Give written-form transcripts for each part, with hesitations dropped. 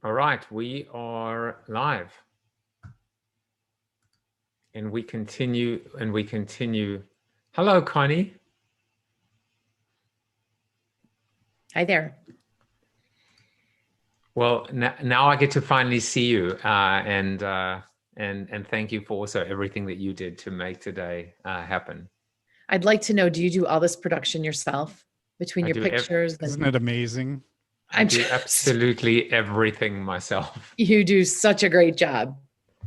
All right, we are live. And we continue. Hello, Connie. Hi there. Well, now I get to finally see you, and thank you for also everything that you did to make today happen. I'd like to know, do you do all this production yourself between I your do pictures? Isn't it amazing? I do absolutely everything myself. You do such a great job.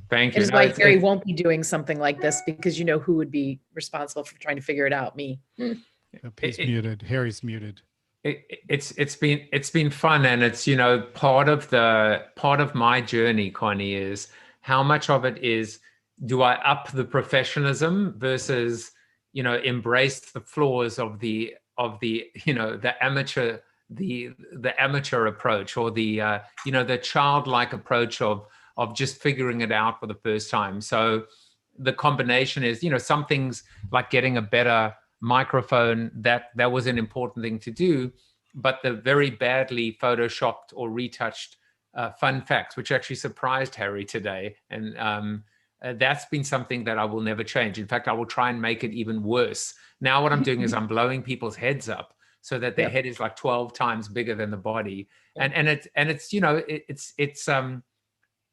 Thank It you. is why Harry won't be doing something like this, because you know who would be responsible for trying to figure it out? Me. He's muted. Harry's muted. It's been fun, and it's part of my journey, Connie, is how much of it is, do I up the professionalism versus embrace the flaws of the the amateur approach, or the childlike approach of just figuring it out for the first time. So the combination is, some things like getting a better microphone, that was an important thing to do, but the very badly photoshopped or retouched fun facts, which actually surprised Harry today, and that's been something that I will never change. In fact, I will try and make it even worse. Now what I'm doing is I'm blowing people's heads up so that their head is like 12 times bigger than the body, and it's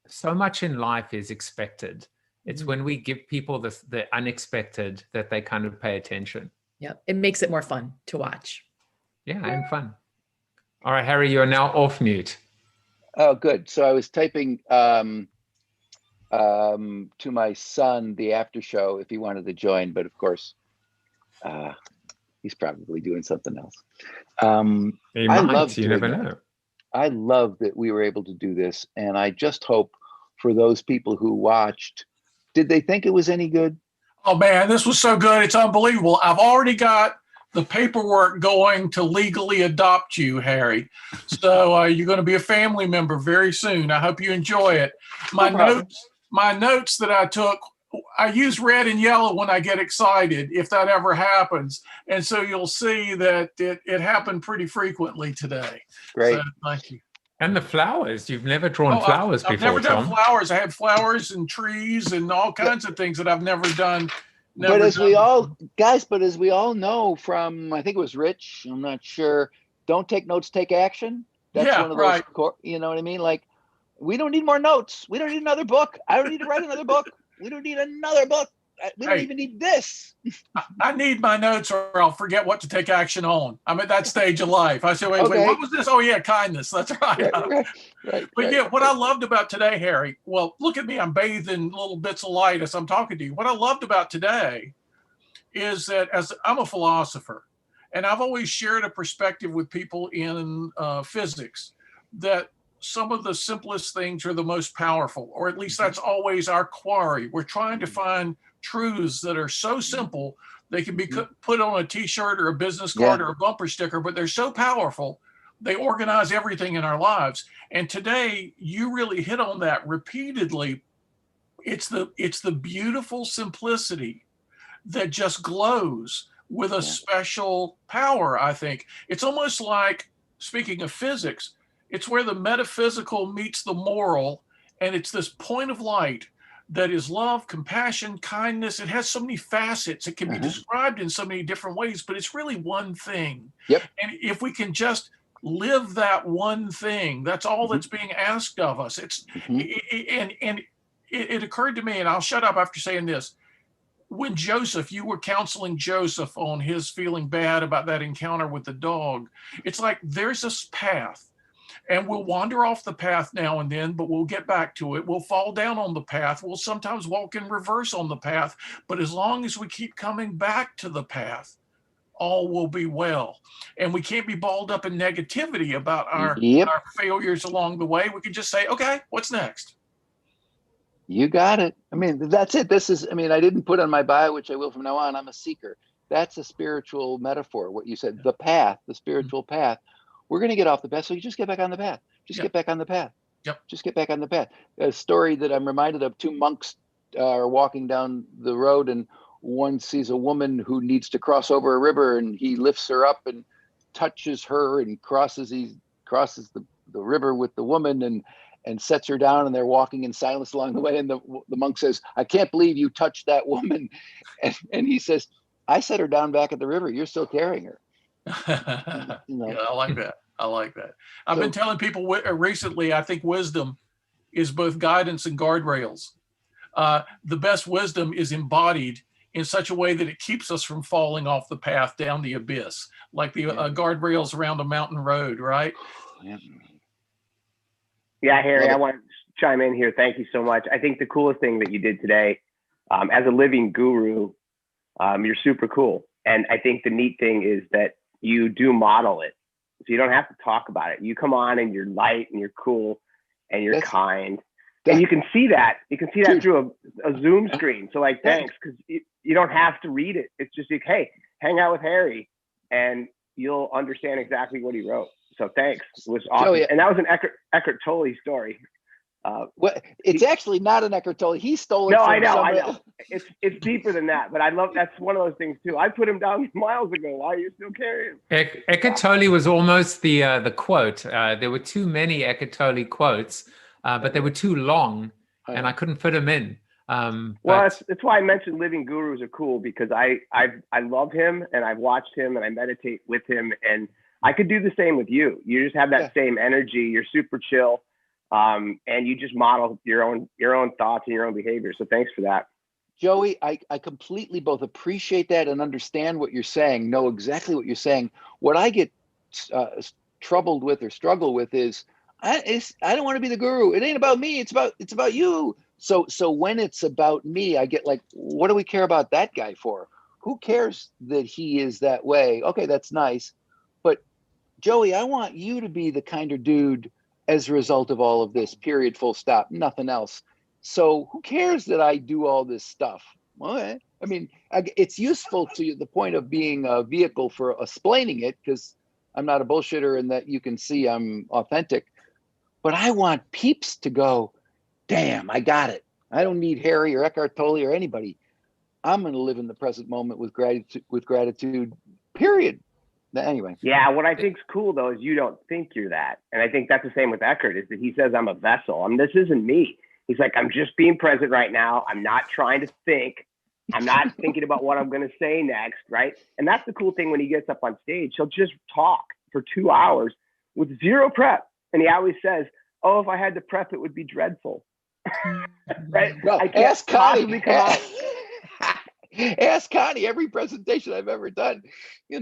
so much in life is expected. It's when we give people the unexpected that they kind of pay attention. Yeah, it makes it more fun to watch. Yeah, and fun. All right, Harry, you're now off mute. Oh, good. So I was typing to my son the after show if he wanted to join, but of course, he's probably doing something else. He might, you never know. I love that we were able to do this, and I just hope for those people who watched, did they think it was any good? Oh man, this was so good. It's unbelievable. I've already got the paperwork going to legally adopt you, Harry. So you're going to be a family member very soon. I hope you enjoy it. My notes that I took, I use red and yellow when I get excited, if that ever happens. And so you'll see that it happened pretty frequently today. Great. So, thank you. And the flowers. You've never drawn flowers before, I've never done Tom. flowers. I had flowers and trees and all kinds of things that I've never done. But as we all know from, I think it was Rich, I'm not sure, don't take notes, take action. That's one of those, you know what I mean? Like, we don't need more notes. We don't need another book. I don't need to write another book. We don't need another book. We don't even need this. I need my notes or I'll forget what to take action on. I'm at that stage of life. I say, wait, what was this? Oh yeah, kindness. That's right. But yeah, what I loved about today, Harry, well, look at me. I'm bathed in little bits of light as I'm talking to you. What I loved about today is that, as I'm a philosopher, and I've always shared a perspective with people in physics, that some of the simplest things are the most powerful, or at least that's always our quarry. We're trying to find truths that are so simple they can be put on a t-shirt or a business card or a bumper sticker, but they're so powerful they organize everything in our lives. And today you really hit on that repeatedly. It's the beautiful simplicity that just glows with a special power. I think it's almost like, speaking of physics, it's where the metaphysical meets the moral, and it's this point of light that is love, compassion, kindness. It has so many facets. It can be described in so many different ways, but it's really one thing. Yep. And if we can just live that one thing, that's all that's being asked of us. It occurred to me, and I'll shut up after saying this. When Joseph, you were counseling Joseph on his feeling bad about that encounter with the dog, it's like there's this path. And we'll wander off the path now and then, but we'll get back to it. We'll fall down on the path. We'll sometimes walk in reverse on the path. But as long as we keep coming back to the path, all will be well. And we can't be balled up in negativity about our failures along the way. We can just say, okay, what's next? You got it. I mean, that's it. This is, I mean, I didn't put on my bio, which I will from now on. I'm a seeker. That's a spiritual metaphor. What you said, the path, the spiritual path. We're going to get off the path. So you just get back on the path. Just get back on the path. Just get back on the path. A story that I'm reminded of, two monks are walking down the road, and one sees a woman who needs to cross over a river, and he lifts her up and touches her and crosses the river with the woman. and sets her down, and they're walking in silence along the way. And the monk says, "I can't believe you touched that woman." And he says, "I set her down back at the river. You're still carrying her." Yeah, I like that. I like that. I've been telling people recently, I think wisdom is both guidance and guardrails. The best wisdom is embodied in such a way that it keeps us from falling off the path down the abyss, like the guardrails around a mountain road, right? Yeah, Harry, I want to chime in here. Thank you so much. I think the coolest thing that you did today, as a living guru, you're super cool. And I think the neat thing is that you do model it. So you don't have to talk about it. You come on and you're light and you're cool and you're kind. And you can see that. You can see that through a Zoom screen. So like, thanks, because you don't have to read it. It's just like, hey, hang out with Harry and you'll understand exactly what he wrote. So thanks. It was awesome. Joey, and that was an Eckhart Tolle story. Well, it's actually not an Eckhart Tolle. He stole it. No, I know. It's deeper than that. But I love, that's one of those things too. I put him down miles ago. Why are you still carrying him? Eckhart Tolle was almost the quote. There were too many Eckhart Tolle quotes, but they were too long, and I couldn't fit them in. Well, that's why I mentioned living gurus are cool, because I love him and I've watched him and I meditate with him, and I could do the same with you. You just have that same energy. You're super chill. And you just model your own thoughts and your own behavior. So thanks for that. Joey, I completely both appreciate that and understand what you're saying, know exactly what you're saying. What I get troubled with or struggle with is I don't want to be the guru. It ain't about me. It's about you. So when it's about me, I get like, what do we care about that guy for? Who cares that he is that way? Okay, that's nice. But Joey, I want you to be the kind of dude as a result of all of this, period, full stop, nothing else. So who cares that I do all this stuff? Well, I mean, it's useful to the point of being a vehicle for explaining it, because I'm not a bullshitter and that you can see I'm authentic. But I want peeps to go, damn, I got it. I don't need Harry or Eckhart Tolle or anybody. I'm going to live in the present moment with gratitude, period. Anyway. Yeah, what I think's cool though is you don't think you're that. And I think that's the same with Eckhart, is that he says, I'm a vessel. This isn't me. He's like, I'm just being present right now. I'm not trying to think. I'm not thinking about what I'm going to say next, right? And that's the cool thing when he gets up on stage. He'll just talk for 2 hours with zero prep. And he always says, oh, if I had to prep, it would be dreadful. Right? Well, I can't ask Connie. Ask Connie, every presentation I've ever done, I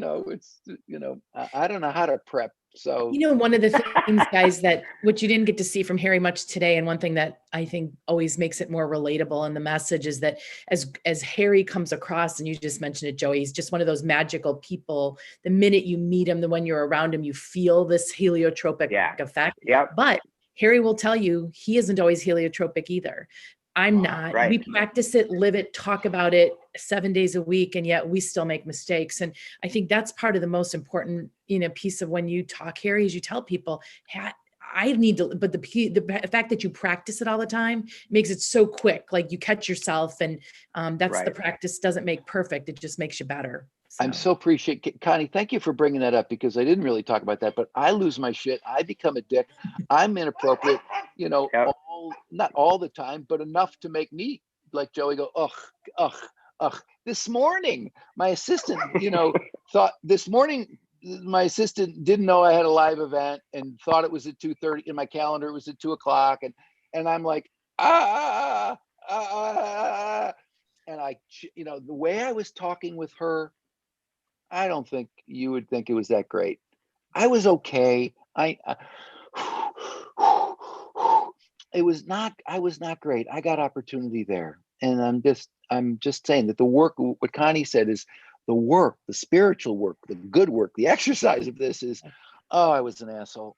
don't know how to prep. So, one of the things, guys, that what you didn't get to see from Harry much today, and one thing that I think always makes it more relatable in the message, is that as Harry comes across, and you just mentioned it, Joey, he's just one of those magical people. The minute you meet him, when you're around him, you feel this heliotropic effect. Yeah. But Harry will tell you he isn't always heliotropic either. I'm not. Right. We practice it, live it, talk about it 7 days a week, and yet we still make mistakes. And I think that's part of the most important, piece of when you talk, Harry, is you tell people, hey, I need to, but the fact that you practice it all the time makes it so quick. Like you catch yourself, and that's the practice doesn't make perfect. It just makes you better. So. I'm so appreciate, Connie, thank you for bringing that up, because I didn't really talk about that, but I lose my shit. I become a dick. I'm inappropriate, not all the time, but enough to make me, like Joey, go, ugh. This morning, my assistant, thought this morning, my assistant didn't know I had a live event and thought it was at 2:30 in my calendar. It was at 2:00. And I'm like, and I, the way I was talking with her, I don't think you would think it was that great. I was okay. I was not great. I got opportunity there. And I'm just saying that the work, what Connie said, is the work, the spiritual work, the good work, the exercise of this is, I was an asshole.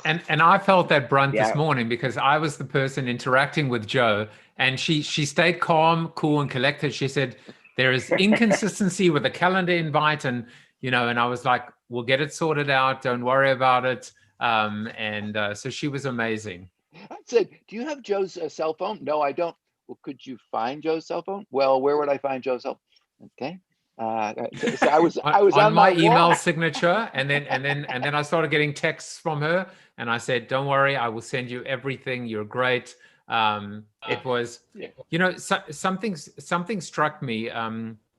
And I felt that brunt this morning, because I was the person interacting with Joe, and she stayed calm, cool, and collected. She said, there is inconsistency with the calendar invite, and I was like, we'll get it sorted out. Don't worry about it. So she was amazing. I said, do you have Joe's cell phone? No, I don't. Well, could you find Joe's cell phone? Well, where would I find Joe's cell phone? Okay. So I was on my that email walk. signature, and then I started getting texts from her, and I said, "Don't worry, I will send you everything. You're great." It was, something struck me,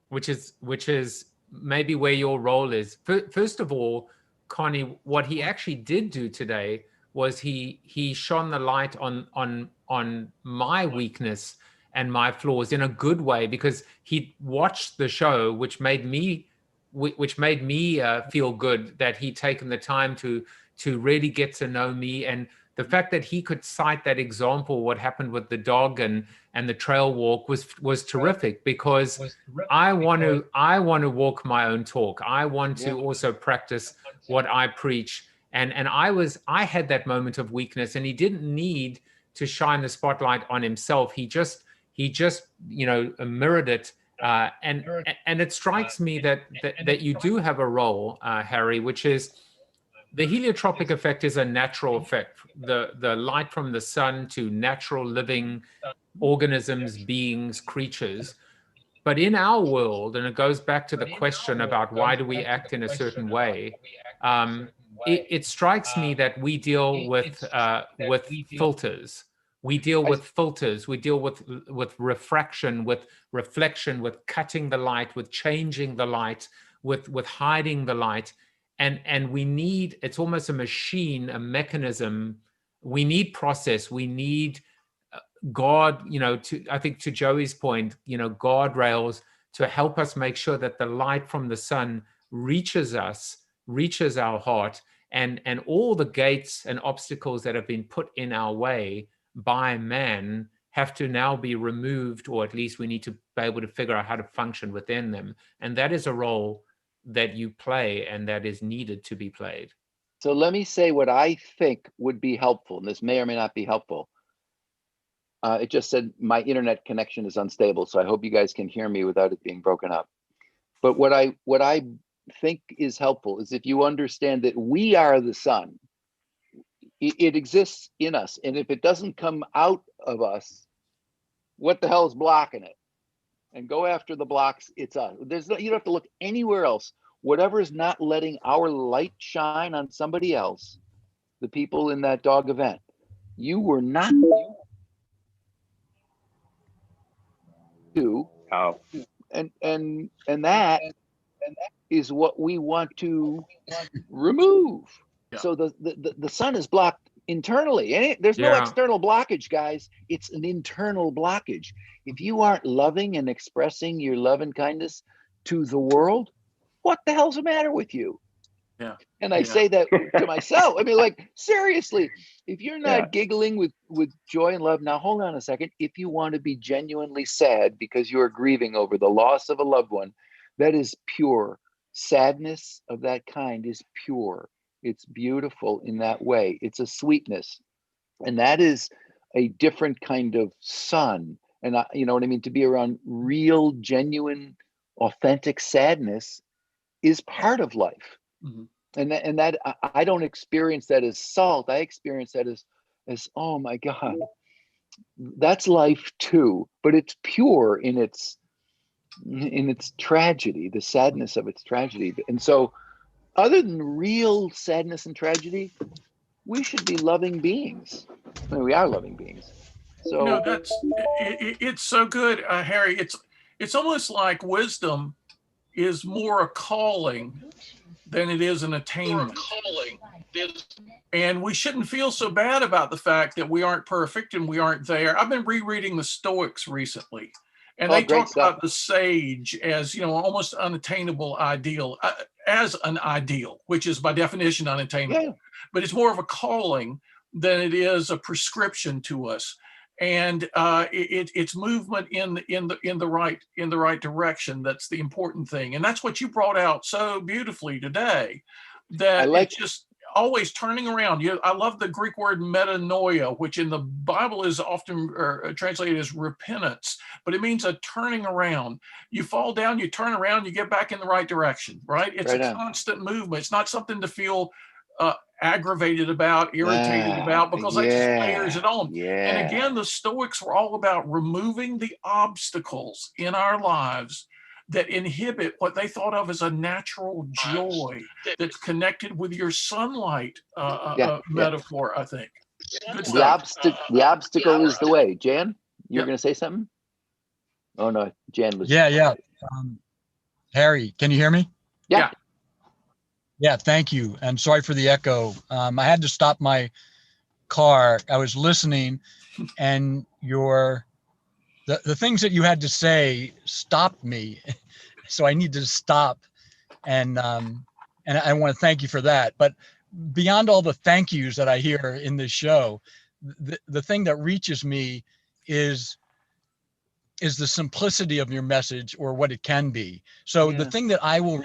which is maybe where your role is. First of all, Connie, what he actually did do today was he shone the light on my weakness and my flaws in a good way, because he watched the show, which made me feel good that he'd taken the time to really get to know me. And the fact that he could cite that example, what happened with the dog and the trail walk, was terrific, because I want to walk my own talk. I want to also practice what I preach. And I had that moment of weakness, and he didn't need to shine the spotlight on himself. He just mirrored it. And it strikes me that you do have a role, Harry, which is the heliotropic effect is a natural effect. The light from the sun to natural living organisms, beings, creatures. But in our world, and it goes back to the question about why do we act in a certain way, it strikes me that we deal with filters. We deal with filters. We deal with refraction, with reflection, with cutting the light, with changing the light, with hiding the light. And we need, it's almost a machine, a mechanism. We need process. We need God, I think to Joey's point, guardrails to help us make sure that the light from the sun reaches us, reaches our heart, and all the gates and obstacles that have been put in our way by man have to now be removed, or at least we need to be able to figure out how to function within them. And that is a role that you play, and that is needed to be played. So let me say what I think would be helpful, and this may or may not be helpful. It just said my internet connection is unstable, so I hope you guys can hear me without it being broken up. But what I think is helpful is if you understand that we are the sun. It exists in us, and if it doesn't come out of us, what the hell is blocking it? And go after the blocks. It's us. You don't have to look anywhere else. Whatever is not letting our light shine on somebody else, the people in that dog event, you were not to. Oh. And that is what we want to remove. Yeah. So the sun is blocked internally, and there's no external blockage, guys. It's an internal blockage. If you aren't loving and expressing your love and kindness to the world, what the hell's the matter with you? Yeah. And I say that to myself. I mean, like, seriously, if you're not giggling with joy and love, now hold on a second. If you want to be genuinely sad because you are grieving over the loss of a loved one, that is pure. Sadness of that kind is pure. It's beautiful in that way. It's a sweetness. And that is a different kind of sun. And you know what I mean? To be around real, genuine, authentic sadness is part of life. Mm-hmm. And that I don't experience that as salt. I experience that as oh my God, that's life too. But it's pure in its tragedy, the sadness of its tragedy. And so, other than real sadness and tragedy, we should be loving beings. I mean, we are loving beings. So it's so good, Harry. It's almost like wisdom is more a calling than it is an attainment. And we shouldn't feel so bad about the fact that we aren't perfect and we aren't there. I've been rereading the Stoics recently, and they talk about the sage as, almost unattainable ideal, as an ideal, which is by definition unattainable. Yeah. But it's more of a calling than it is a prescription to us. And it's movement in the right direction. That's the important thing, and that's what you brought out so beautifully today. That it's just always turning around. I love the Greek word metanoia, which in the Bible is often translated as repentance, but it means a turning around. You fall down, you turn around, you get back in the right direction. Right? It's a constant movement. It's not something to feel aggravated about, irritated about, because that just layers it on. And again, the Stoics were all about removing the obstacles in our lives that inhibit what they thought of as a natural joy that's connected with your sunlight metaphor, I think. Good stuff. The obstacle is the way. Jan, you're going to say something? Oh, no, Jan was. Yeah. Harry, can you hear me? Yeah. Yeah, thank you. And sorry for the echo. I had to stop my car. I was listening, and the things that you had to say stopped me. So I need to stop. And I want to thank you for that. But beyond all the thank yous that I hear in this show, the thing that reaches me is the simplicity of your message, or what it can be. So the thing that I will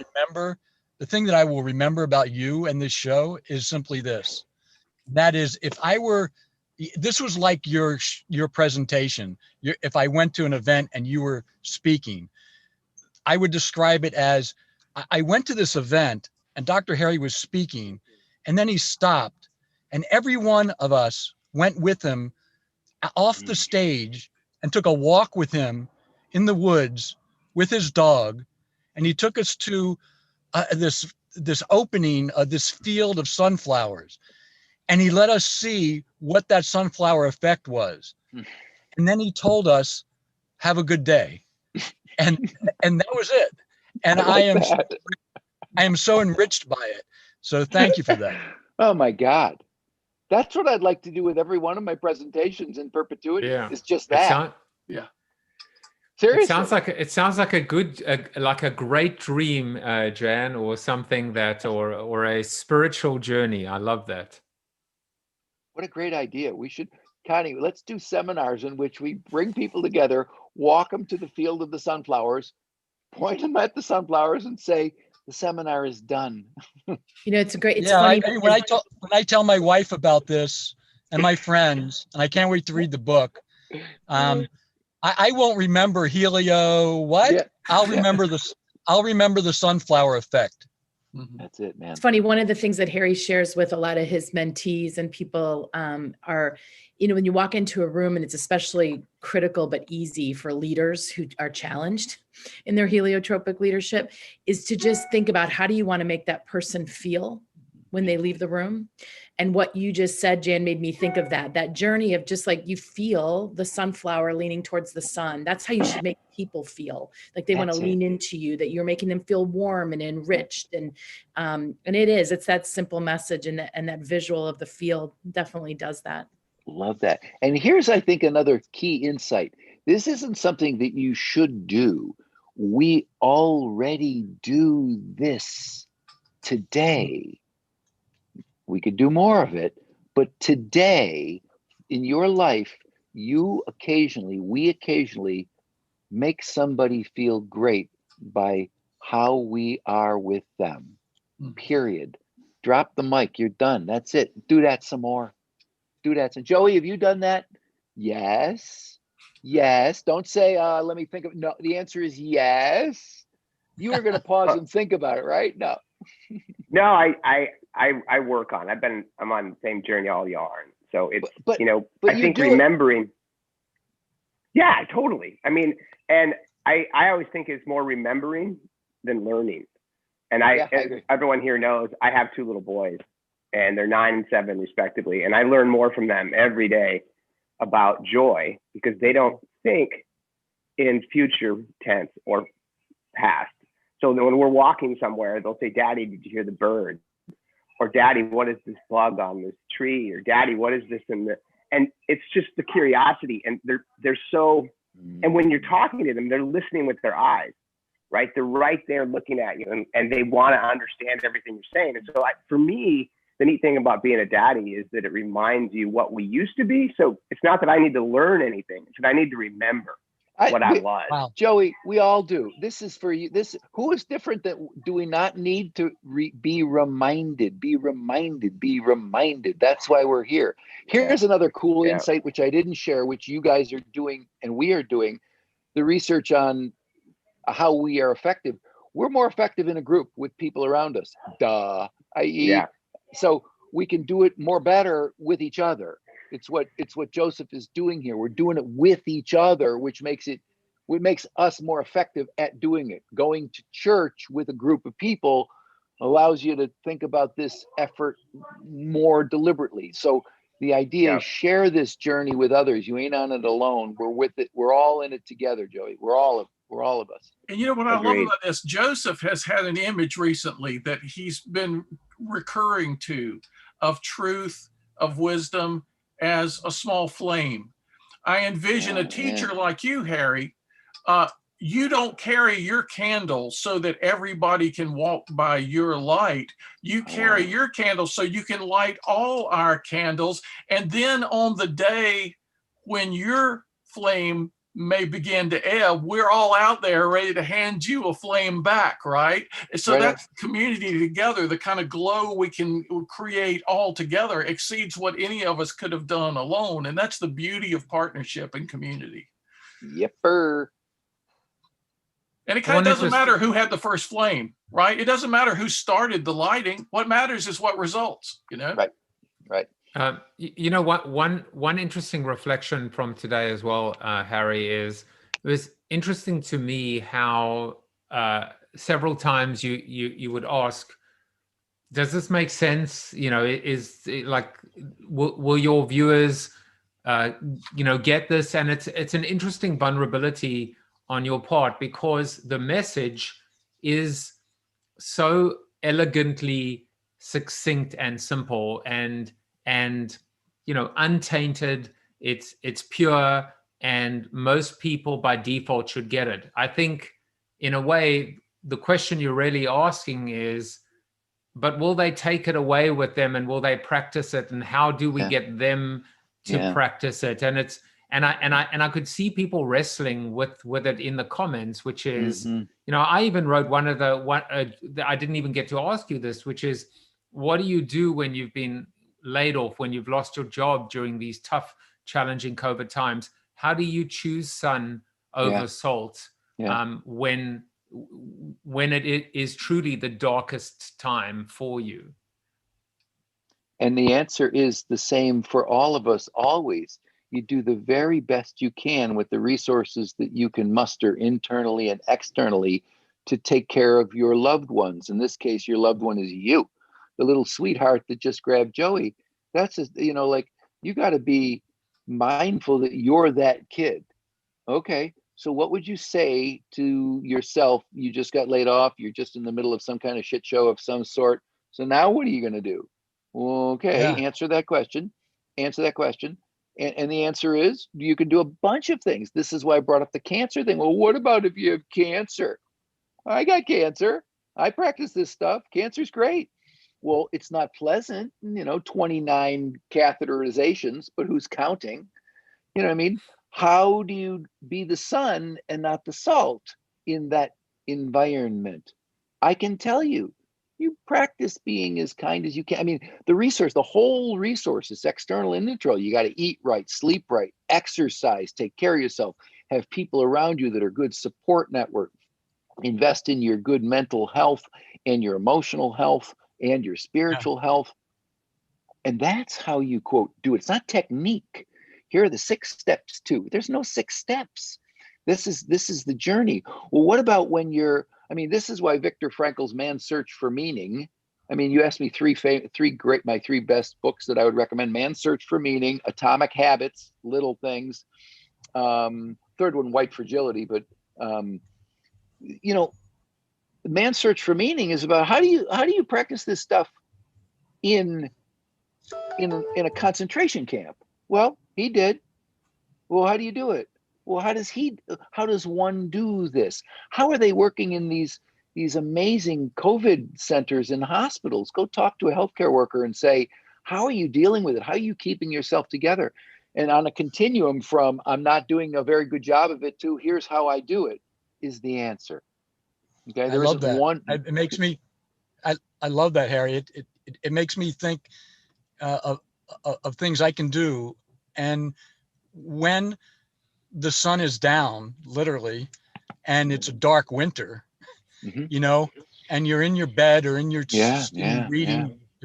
remember about you and this show is simply this. That is, this was like your presentation. If I went to an event and you were speaking, I would describe it as, I went to this event and Dr. Harry was speaking, and then he stopped, and every one of us went with him off the stage and took a walk with him in the woods with his dog. And he took us to this opening of this field of sunflowers. And he let us see what that sunflower effect was. And then he told us, have a good day. And that was it. And I am so enriched by it. So thank you for that. Oh my God. That's what I'd like to do with every one of my presentations in perpetuity. Yeah. It's just that. Seriously. It sounds like a good, like a great dream, Jan, or something that, or a spiritual journey. I love that. What a great idea. We should, Connie, let's do seminars in which we bring people together, walk them to the field of the sunflowers, point them at the sunflowers, and say, the seminar is done. It's funny. When I tell my wife about this and my friends, and I can't wait to read the book, I won't remember Helio. What? Yeah. I'll remember the sunflower effect. That's it, man. It's funny. One of the things that Harry shares with a lot of his mentees and people are, when you walk into a room, and it's especially critical but easy for leaders who are challenged in their heliotropic leadership, is to just think about, how do you want to make that person feel when they leave the room? And what you just said, Jan, made me think of that journey of just like, you feel the sunflower leaning towards the sun. That's how you should make people feel, like they want to lean into you, that you're making them feel warm and enriched. And it's that simple message, and that visual of the field definitely does that. Love that. And here's, I think, another key insight. This isn't something that you should do. We already do this today. We could do more of it, but today in your life, we occasionally make somebody feel great by how we are with them, period. Drop the mic, you're done. That's it. Do that some more. Do that. So Joey, have you done that? Yes. Don't say, let me think of, no, the answer is yes. You were going to pause and think about it, right? No. No, I work on. I'm on the same journey all y'all are. So it's but I think remembering. Yeah, totally. I mean, and I always think it's more remembering than learning. And I everyone here knows I have 2 little boys, and they're 9 and 7 respectively. And I learn more from them every day about joy, because they don't think in future tense or past. So when we're walking somewhere, they'll say, Daddy, did you hear the bird? Or Daddy, what is this bug on this tree? Or Daddy, what is this in the, and it's just the curiosity. And they're so, and when you're talking to them, they're listening with their eyes, right? They're right there looking at you, and they want to understand everything you're saying. And so for me, the neat thing about being a daddy is that it reminds you what we used to be. So it's not that I need to learn anything, it's that I need to remember what I was. Wow. Joey, we all do. This is for you. Who is different? That do we not need to be reminded? Be reminded. That's why we're here. Here's another cool insight, which I didn't share, which you guys are doing and we are doing, the research on how we are effective. We're more effective in a group with people around us. So we can do it more better with each other. It's what Joseph is doing here. We're doing it with each other, which makes it what makes us more effective at doing it. Going to church with a group of people allows you to think about this effort more deliberately. So the idea is share this journey with others. You ain't on it alone. We're with it. We're all in it together, Joey. We're all of us. And you know what I love about this? Joseph has had an image recently that he's been recurring to of truth, of wisdom as a small flame. I envision a teacher like you, Harry. You don't carry your candle so that everybody can walk by your light. You carry your candle so you can light all our candles. And then on the day when your flame may begin to ebb, we're all out there ready to hand you a flame back, right? And so that's community together. The kind of glow we can create all together exceeds what any of us could have done alone. And that's the beauty of partnership and community. Yepper. And it kind of doesn't matter who had the first flame, right? It doesn't matter who started the lighting. What matters is what results, you know? Right. You know what? One interesting reflection from today as well, Harry, is it was interesting to me how several times you would ask, does this make sense? You know, is it like, will your viewers, get this? And it's an interesting vulnerability on your part, because the message is so elegantly succinct and simple and untainted. It's pure, and most people by default should get it. I think in a way the question you're really asking is, but will they take it away with them, and will they practice it, and how do we get them to practice it? And I could see people wrestling with it in the comments, which is, I even wrote I didn't even get to ask you this, which is, what do you do when you've been laid off, when you've lost your job during these tough, challenging COVID times? How do you choose sun over salt when it is truly the darkest time for you? And the answer is the same for all of us always. You do the very best you can with the resources that you can muster internally and externally to take care of your loved ones. In this case, your loved one is you, the little sweetheart that just grabbed Joey. That's you got to be mindful that you're that kid. Okay, so what would you say to yourself? You just got laid off. You're just in the middle of some kind of shit show of some sort. So now what are you going to do? Okay, answer that question. And the answer is, you can do a bunch of things. This is why I brought up the cancer thing. Well, what about if you have cancer? I got cancer. I practice this stuff. Cancer's great. Well, it's not pleasant, 29 catheterizations, but who's counting? You know what I mean? How do you be the sun and not the salt in that environment? I can tell you, you practice being as kind as you can. I mean, the whole resource is external and internal. You got to eat right, sleep right, exercise, take care of yourself, have people around you that are good support network, invest in your good mental health and your emotional health and your spiritual health. And that's how you, quote, do it. It's not technique. Here are the 6 steps too. There's no 6 steps. This is the journey. Well, what about when this is why Viktor Frankl's Man's Search for Meaning. You asked me my 3 best books that I would recommend: Man's Search for Meaning, Atomic Habits, Little Things. Third one, White Fragility. But Man's Search for Meaning is about how do you practice this stuff in a concentration camp? Well, he did. Well, how do you do it? Well, how does one do this? How are they working in these amazing COVID centers and hospitals? Go talk to a healthcare worker and say, how are you dealing with it? How are you keeping yourself together? And on a continuum from I'm not doing a very good job of it to here's how I do it is the answer. Okay, there isn't one. It makes me, I love that, Harry. It makes me think of things I can do. And when the sun is down, literally, and it's a dark winter, and you're in your bed or in your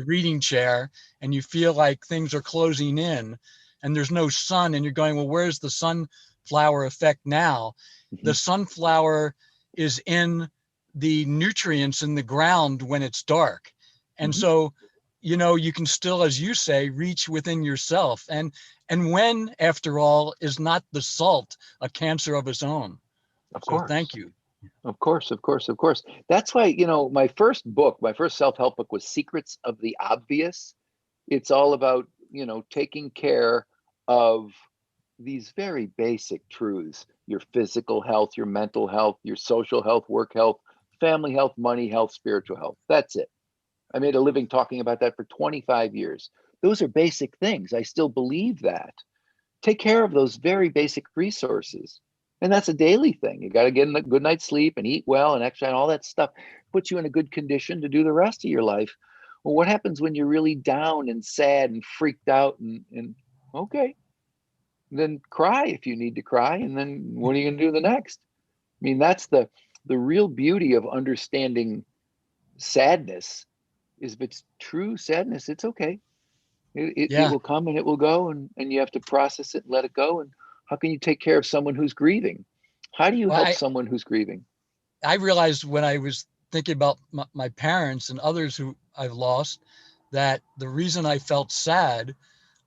reading chair, and you feel like things are closing in, and there's no sun, and you're going, well, where's the sunflower effect now? the sunflower is in the nutrients in the ground when it's dark. And so, you know, you can still, as you say, reach within yourself. And when, after all, is not the salt a cancer of its own? Of So course. thank you. Of course, of course, of course. That's why, you know, my first self-help book was Secrets of the Obvious. It's all about, you know, taking care of these very basic truths: your physical health, your mental health, your social health, work health, family health, money health, spiritual health. That's it. I made a living talking about that for 25 years. Those are basic things. I still believe that. Take care of those very basic resources. And that's a daily thing. You got to get a good night's sleep and eat well and exercise and all that stuff puts you in a good condition to do the rest of your life. Well, what happens when you're really down and sad and freaked out and okay, then cry if you need to cry. And then what are you going to do the next? I mean, that's the real beauty of understanding sadness is if it's true sadness, it's okay. It will come and it will go, and you have to process it and let it go. And how can you take care of someone who's grieving? How do you help someone who's grieving? I realized when I was thinking about my parents and others who I've lost, that the reason I felt sad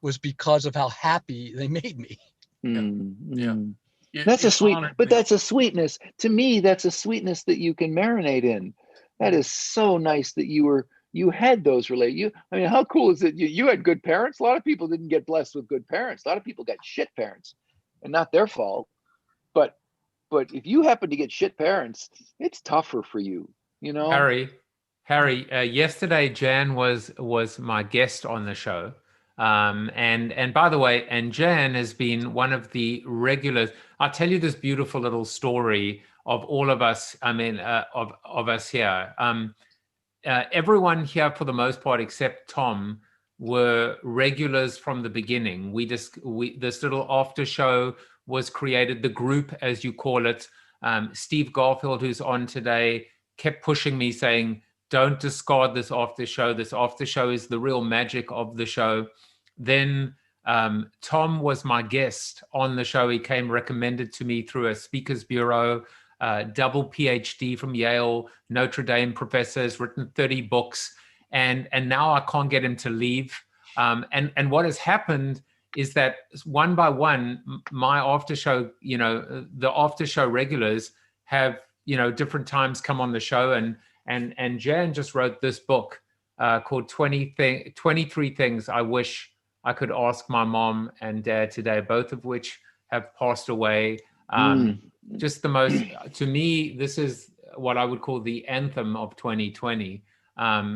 was because of how happy they made me. That's a sweet, but that's a sweetness. To me, that's a sweetness that you can marinate in. That is so nice that you had those I mean, how cool is it? You had good parents. A lot of people didn't get blessed with good parents. A lot of people got shit parents, and not their fault. But if you happen to get shit parents, it's tougher for you, you know? Harry, yesterday Jan was my guest on the show. And by the way, and Jan has been one of the regulars. I'll tell you this beautiful little story of all of us. I mean, of us here. Everyone here, for the most part, except Tom, were regulars from the beginning. This little after show was created, the group, as you call it. Steve Garfield, who's on today, kept pushing me, saying, don't discard this after show. This after show is the real magic of the show. Then Tom was my guest on the show. He came recommended to me through a speakers bureau. Double PhD from Yale, Notre Dame professor, has written 30 books, and now I can't get him to leave. And what has happened is that one by one, my after show, you know, the after show regulars have, you know, different times come on the show, and Jan just wrote this book called 23 Things I Wish I Could Ask My Mom and Dad Today, both of which have passed away. Just the most, to me, this is what I would call the anthem of 2020,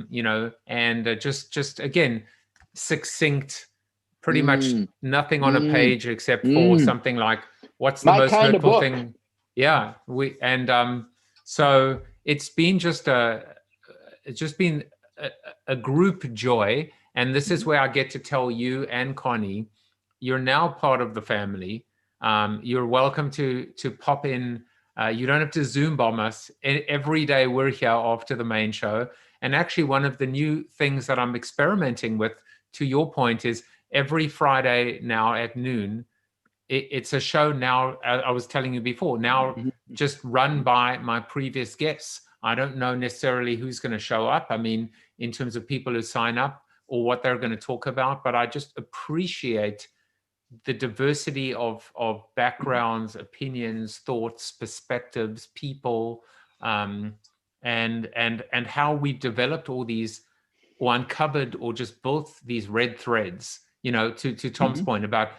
you know, and just again, succinct, pretty much nothing on a page except for something like, what's the most hurtful thing? Yeah. So it's just been a group joy. And this is where I get to tell you and Connie, you're now part of the family. You're welcome to pop in. You don't have to Zoom bomb us. Every day we're here after the main show. And actually, one of the new things that I'm experimenting with, to your point, is every Friday now at noon, it's a show now, I was telling you before, now just run by my previous guests. I don't know necessarily who's going to show up. I mean, in terms of people who sign up or what they're going to talk about, but I just appreciate the diversity of backgrounds, opinions, thoughts, perspectives, people, and how we've developed all these, or uncovered, or just built these red threads. You know, to Tom's point about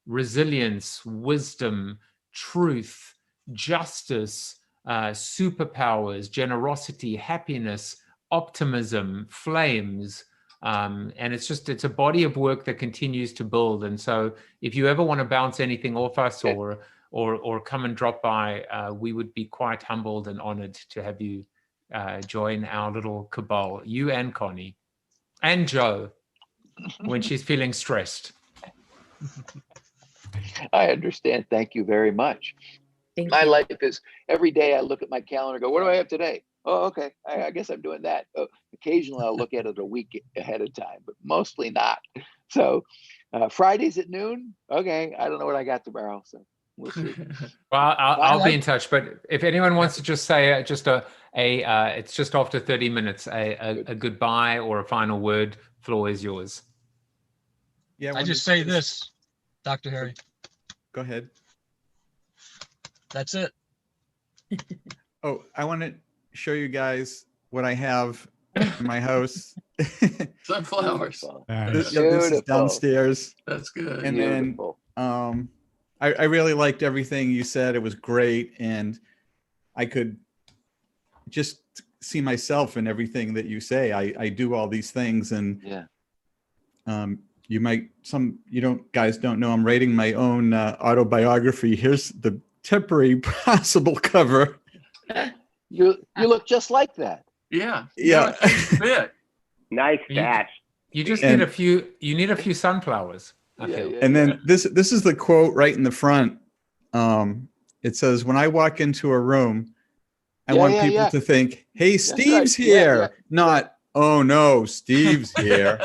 resilience, wisdom, truth, justice, superpowers, generosity, happiness, optimism, flames. And it's a body of work that continues to build. And so if you ever want to bounce anything off us or come and drop by, we would be quite humbled and honored to have you join our little cabal, you and Connie and Joe, when she's feeling stressed. I understand. Thank you very much. My life is, every day I look at my calendar, go, what do I have today? Oh, okay. I guess I'm doing that. Occasionally I'll look at it a week ahead of time, but mostly not. So Fridays at noon. Okay. I don't know what I got tomorrow. So We'll see. Well, I'll like- be in touch. But if anyone wants to just say it's just after 30 minutes, a goodbye or a final word, floor is yours. Yeah, I just say this, Dr. Harry. Go ahead. That's it. Oh, I want to show you guys what I have in my house. Sunflowers. Beautiful. Nice. This is downstairs. That's good. And Beautiful. then I really liked everything you said. It was great. And I could just see myself in everything that you say. I do all these things, and Yeah. you guys don't know, I'm writing my own autobiography. Here's the temporary possible cover. You look just like that. Yeah. Yeah. Bit. Nice dash. You just And- need a few. You need a few sunflowers. I Yeah, feel. yeah. And then this is the quote right in the front. It says, "When I walk into a room, I want people to think, 'Hey, Steve's right. Yeah, here,' yeah. not, 'Oh no, Steve's here.'"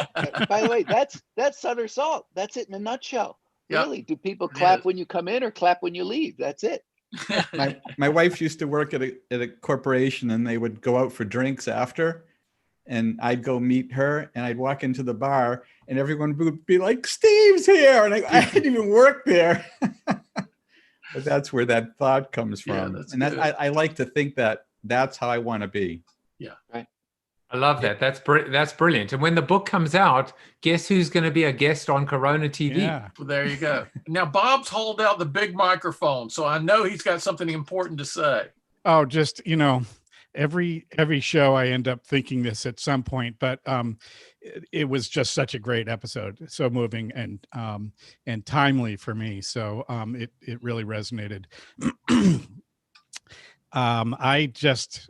By the way, that's Sutter Salt. That's it in a nutshell. Yep. Really, do people It clap is. when you come in or clap when you leave? That's it. My wife used to work at a corporation, and they would go out for drinks after, and I'd go meet her, and I'd walk into the bar, and everyone would be like, "Steve's here," and I didn't even work there. But that's where that thought comes Yeah, from. that's And good. I like to think that that's how I want to be. I love that. That's brilliant. And when the book comes out, guess who's going to be a guest on Corona TV? Yeah. Well, there you go. Now, Bob's hauled out the big microphone, so I know he's got something important to say. Oh, just, every show I end up thinking this at some point, but it was just such a great episode, so moving and timely for me. So it really resonated. I just,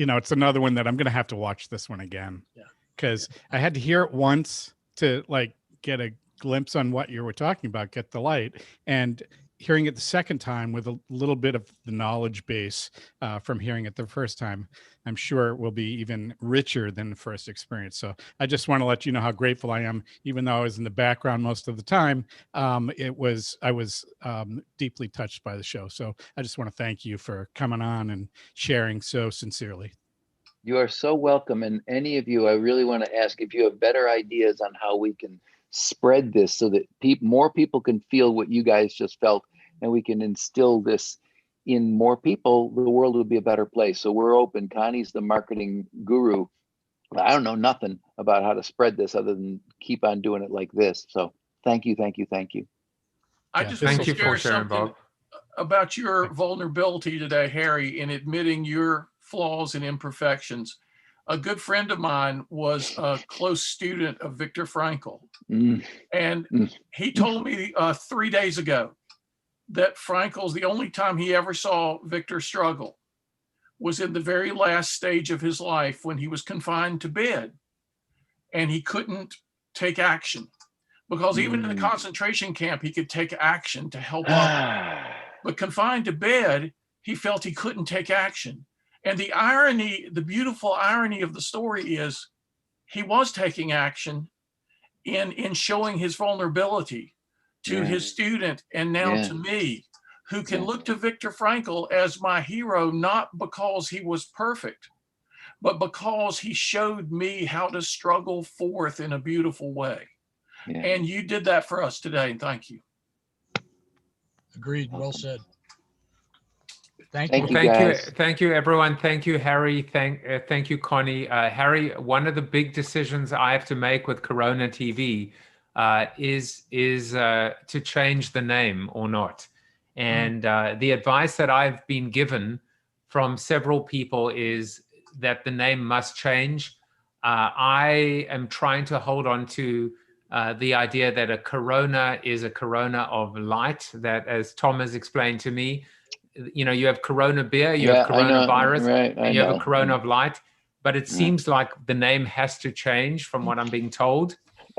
it's another one that I'm going to have to watch this one again. Yeah. Because I had to hear it once to get a glimpse on what you were talking about, get the light, and hearing it the second time with a little bit of the knowledge base from hearing it the first time, I'm sure it will be even richer than the first experience. So I just want to let you know how grateful I am, even though I was in the background most of the time. I was deeply touched by the show. So I just want to thank you for coming on and sharing so sincerely. You are so welcome. And any of you, I really want to ask if you have better ideas on how we can spread this so that more people can feel what you guys just felt, and we can instill this in more people, the world would be a better place. So we're open. Connie's the marketing guru. I don't know nothing about how to spread this other than keep on doing it like this. So thank you, thank you, thank you. I Yeah, just thank want to you for share sharing, something Bob. about your vulnerability today, Harry, in admitting your flaws and imperfections. A good friend of mine was a close student of Viktor Frankl. And he told me 3 days ago that Frankl's, the only time he ever saw Viktor struggle was in the very last stage of his life when he was confined to bed and he couldn't take action. Because even in the concentration camp, he could take action to help others. But confined to bed, he felt he couldn't take action. And the irony, the beautiful irony of the story is he was taking action in showing his vulnerability to his student and now to me, who can look to Viktor Frankl as my hero, not because he was perfect, but because he showed me how to struggle forth in a beautiful way. Yeah. And you did that for us today. And thank you. Agreed. Well said. Thank you. Thank you, everyone. Thank you, Harry. Thank you, Connie. Harry, one of the big decisions I have to make with Corona TV is to change the name or not. And the advice that I've been given from several people is that the name must change. I am trying to hold on to the idea that a Corona is a Corona of light, that, as Tom has explained to me, you have Corona beer, you have coronavirus, and you have a Corona of light. But it seems like the name has to change from what I'm being told.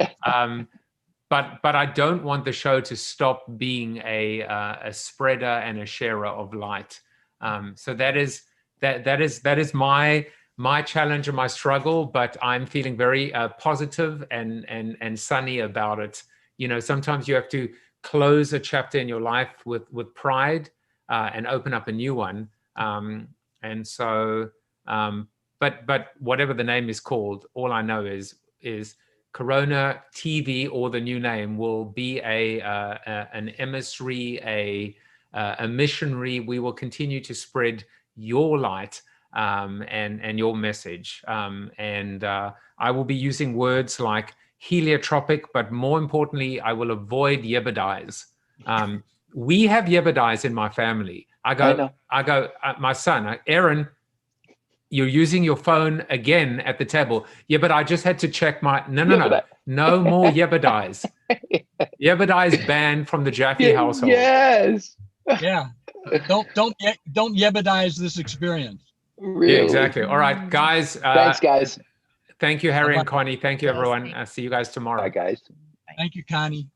But I don't want the show to stop being a spreader and a sharer of light. So that is my challenge and my struggle. But I'm feeling very positive and sunny about it. Sometimes you have to close a chapter in your life with pride and open up a new one. And so, but whatever the name is called, all I know is CoronaTV, or the new name, will be an emissary, a missionary. We will continue to spread your light and your message. And I will be using words like heliotropic, but more importantly, I will avoid yebedize. We have yebedize in my family. I go, my son, Aaron, you're using your phone again at the table. Yeah, but I just had to check my, no more yebedize. Yebedize banned from the Jaffe household. Yes. Yeah. Don't yebedize this experience. Really? Yeah, exactly. All right, guys. Thanks, guys. Thank you, Harry and Connie. Thank you, everyone. I'll see you guys tomorrow. Bye, guys. Thank you, Connie.